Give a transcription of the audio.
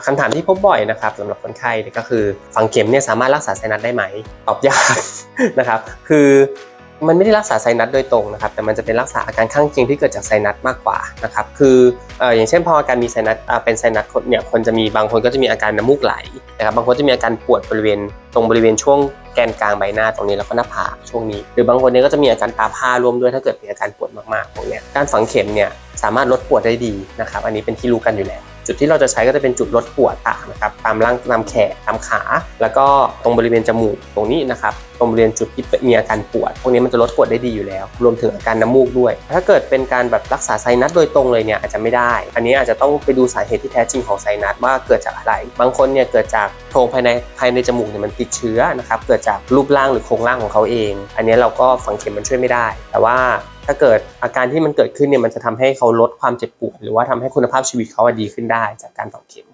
คำถามที่พบบ่อยนะครับสำหรับคนไข้ก็คือฝังเข็มเนี่ยสามารถรักษาไซนัสได้ไหมตอบยาก นะครับคือมันไม่ได้รักษาไซนัสโดยตรงนะครับแต่มันจะเป็นรักษาอาการข้างเคียงที่เกิดจากไซนัสมากกว่านะครับคืออย่างเช่นพออาการมีไซนัสเป็นไซนัสเนี่ยคนจะมีบางคนก็จะมีอาการน้ำมูกไหลนะครับบางคนจะมีอาการปวดบริเวณช่วงแกนกลางใบหน้าตรงนี้แล้วก็หน้าผากช่วงนี้หรือบางคนเนี่ยก็จะมีอาการตาผ้าร่วมด้วยถ้าเกิดมีอาการปวดมากๆพวกเนี้ยการฝังเข็มเนี่ยสามารถลดปวดได้ดีนะครับอันนี้เป็นที่รู้กันอยู่แล้วจุดที่เราจะใช้ก็จะเป็นจุดลดปวดต่างนะครับตามแขนตามขาแล้วก็ตรงบริเวณจมูกตรงนี้นะครับตรงบริเวณจุดที่มีอาการปวดพวกนี้มันจะลดปวดได้ดีอยู่แล้วรวมถึงอาการน้ำมูกด้วยถ้าเกิดเป็นการแบบรักษาไซนัสโดยตรงเลยเนี่ยอาจจะไม่ได้อันนี้อาจจะต้องไปดูสาเหตุที่แท้จริงของไซนัสว่าเกิดจากอะไรบางคนเนี่ยเกิดจากโพรงภายในจมูกเนี่ยมันติดเชื้อนะครับเกิดจากรูปร่างหรือโครงร่างของเขาเองอันนี้เราก็ฝังเข็มมันช่วยไม่ได้แต่ว่าถ้าเกิดอาการที่มันเกิดขึ้นเนี่ยมันจะทำให้เขาลดความเจ็บปวดหรือว่าทำให้คุณภาพชีวิตเขาดีขึ้นได้จากการฝังเข็ม